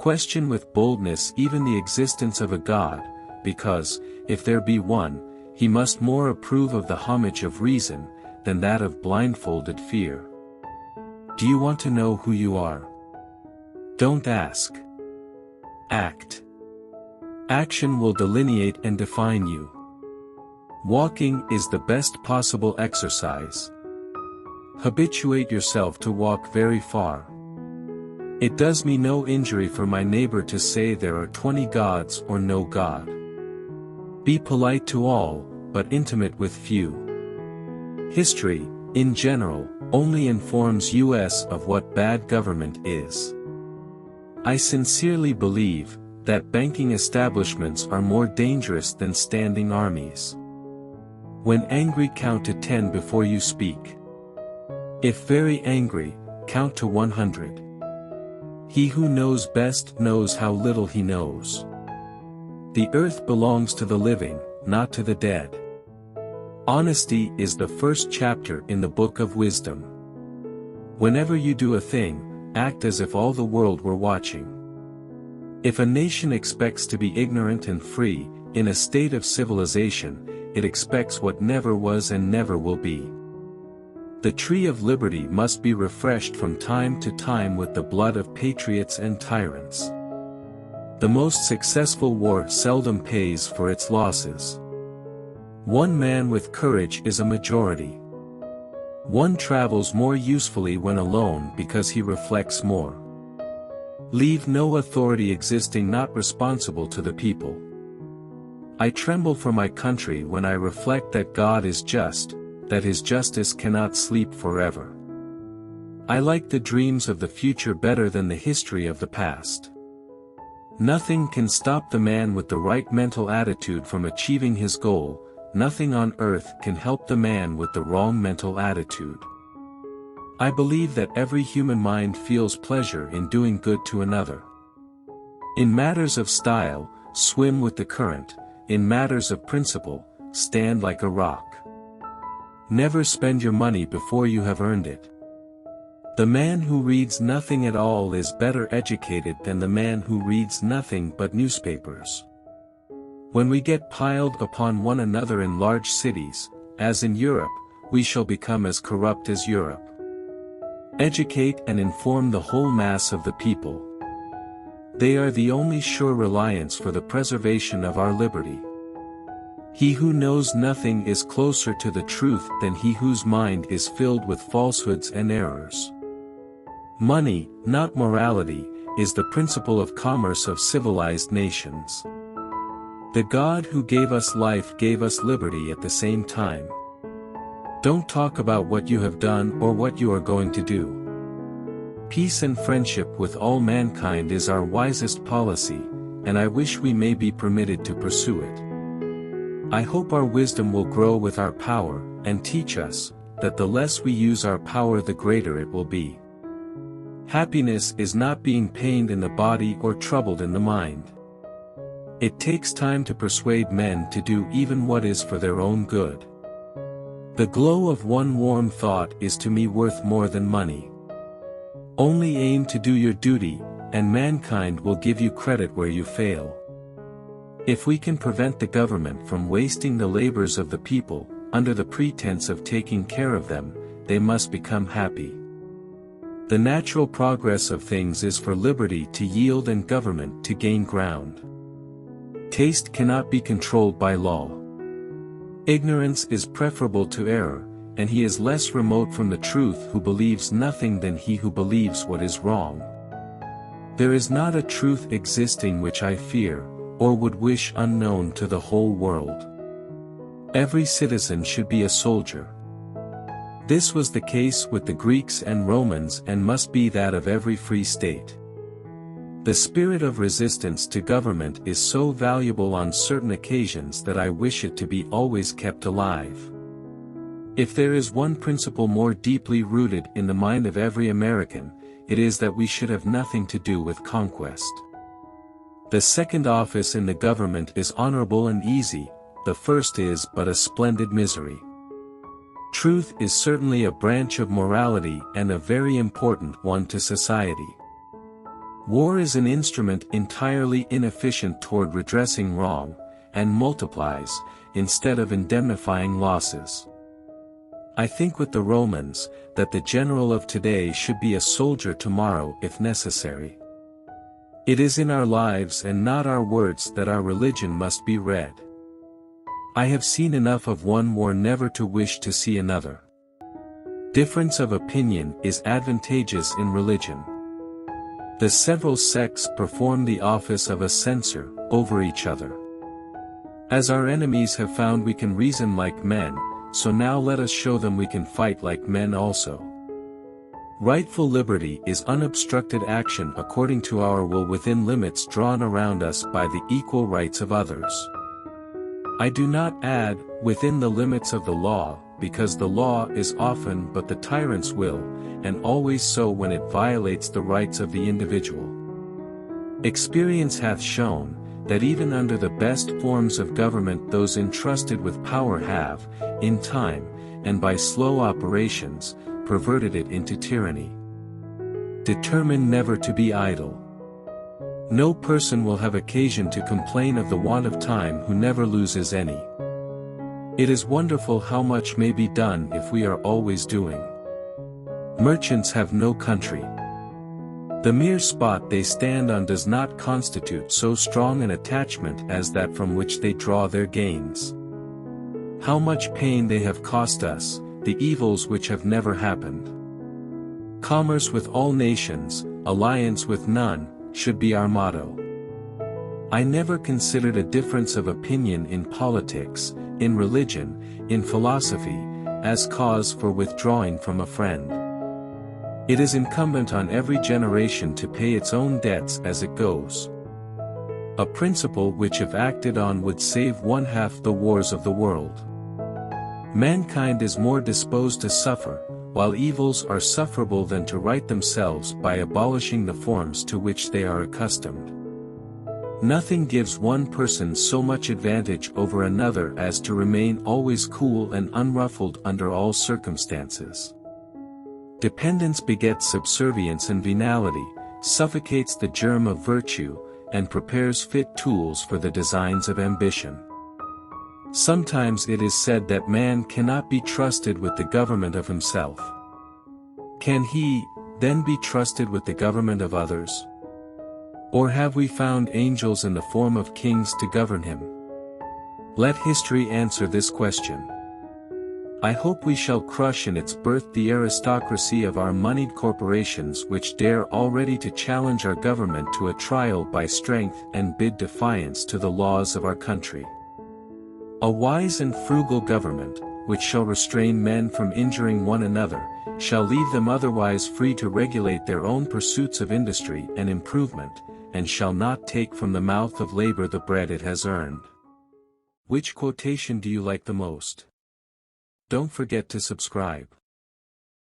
Question with boldness even the existence of a God, because, if there be one, he must more approve of the homage of reason, than that of blindfolded fear. Do you want to know who you are? Don't ask. Act. Action will delineate and define you. Walking is the best possible exercise. Habituate yourself to walk very far. It does me no injury for my neighbor to say there are 20 gods or no God. Be polite to all, but intimate with few. History, in general, only informs us of what bad government is. I sincerely believe that banking establishments are more dangerous than standing armies. When angry, count to 10 before you speak. If very angry, count to 100. He who knows best knows how little he knows. The earth belongs to the living, not to the dead. Honesty is the first chapter in the book of wisdom. Whenever you do a thing, act as if all the world were watching. If a nation expects to be ignorant and free, in a state of civilization, it expects what never was and never will be. The tree of liberty must be refreshed from time to time with the blood of patriots and tyrants. The most successful war seldom pays for its losses. One man with courage is a majority. One travels more usefully when alone because he reflects more. Leave no authority existing not responsible to the people. I tremble for my country when I reflect that God is just, that his justice cannot sleep forever. I like the dreams of the future better than the history of the past. Nothing can stop the man with the right mental attitude from achieving his goal, nothing on earth can help the man with the wrong mental attitude. I believe that every human mind feels pleasure in doing good to another. In matters of style, swim with the current, in matters of principle, stand like a rock. Never spend your money before you have earned it. The man who reads nothing at all is better educated than the man who reads nothing but newspapers. When we get piled upon one another in large cities, as in Europe, we shall become as corrupt as Europe. Educate and inform the whole mass of the people. They are the only sure reliance for the preservation of our liberty. He who knows nothing is closer to the truth than he whose mind is filled with falsehoods and errors. Money, not morality, is the principle of commerce of civilized nations. The God who gave us life gave us liberty at the same time. Don't talk about what you have done or what you are going to do. Peace and friendship with all mankind is our wisest policy, and I wish we may be permitted to pursue it. I hope our wisdom will grow with our power, and teach us, that the less we use our power the greater it will be. Happiness is not being pained in the body or troubled in the mind. It takes time to persuade men to do even what is for their own good. The glow of one warm thought is to me worth more than money. Only aim to do your duty, and mankind will give you credit where you fail. If we can prevent the government from wasting the labors of the people, under the pretense of taking care of them, they must become happy. The natural progress of things is for liberty to yield and government to gain ground. Taste cannot be controlled by law. Ignorance is preferable to error, and he is less remote from the truth who believes nothing than he who believes what is wrong. There is not a truth existing which I fear, or would wish unknown to the whole world. Every citizen should be a soldier. This was the case with the Greeks and Romans and must be that of every free state. The spirit of resistance to government is so valuable on certain occasions that I wish it to be always kept alive. If there is one principle more deeply rooted in the mind of every American, it is that we should have nothing to do with conquest. The second office in the government is honorable and easy, the first is but a splendid misery. Truth is certainly a branch of morality and a very important one to society. War is an instrument entirely inefficient toward redressing wrong, and multiplies, instead of indemnifying losses. I think with the Romans, that the general of today should be a soldier tomorrow if necessary. It is in our lives and not our words that our religion must be read. I have seen enough of one war never to wish to see another. Difference of opinion is advantageous in religion. The several sects perform the office of a censor over each other. As our enemies have found we can reason like men, so now let us show them we can fight like men also. Rightful liberty is unobstructed action according to our will within limits drawn around us by the equal rights of others. I do not add, within the limits of the law, because the law is often but the tyrant's will, and always so when it violates the rights of the individual. Experience hath shown, that even under the best forms of government those entrusted with power have, in time, and by slow operations, perverted it into tyranny. Determine never to be idle. No person will have occasion to complain of the want of time who never loses any. It is wonderful how much may be done if we are always doing. Merchants have no country. The mere spot they stand on does not constitute so strong an attachment as that from which they draw their gains. How much pain they have cost us, the evils which have never happened. Commerce with all nations, alliance with none, should be our motto. I never considered a difference of opinion in politics, in religion, in philosophy, as cause for withdrawing from a friend. It is incumbent on every generation to pay its own debts as it goes. A principle which if acted on would save one half the wars of the world. Mankind is more disposed to suffer, while evils are sufferable than to right themselves by abolishing the forms to which they are accustomed. Nothing gives one person so much advantage over another as to remain always cool and unruffled under all circumstances. Dependence begets subservience and venality, suffocates the germ of virtue, and prepares fit tools for the designs of ambition. Sometimes it is said that man cannot be trusted with the government of himself. Can he, then be trusted with the government of others? Or have we found angels in the form of kings to govern him? Let history answer this question. I hope we shall crush in its birth the aristocracy of our moneyed corporations which dare already to challenge our government to a trial by strength and bid defiance to the laws of our country. A wise and frugal government, which shall restrain men from injuring one another, shall leave them otherwise free to regulate their own pursuits of industry and improvement, and shall not take from the mouth of labor the bread it has earned. Which quotation do you like the most? Don't forget to subscribe.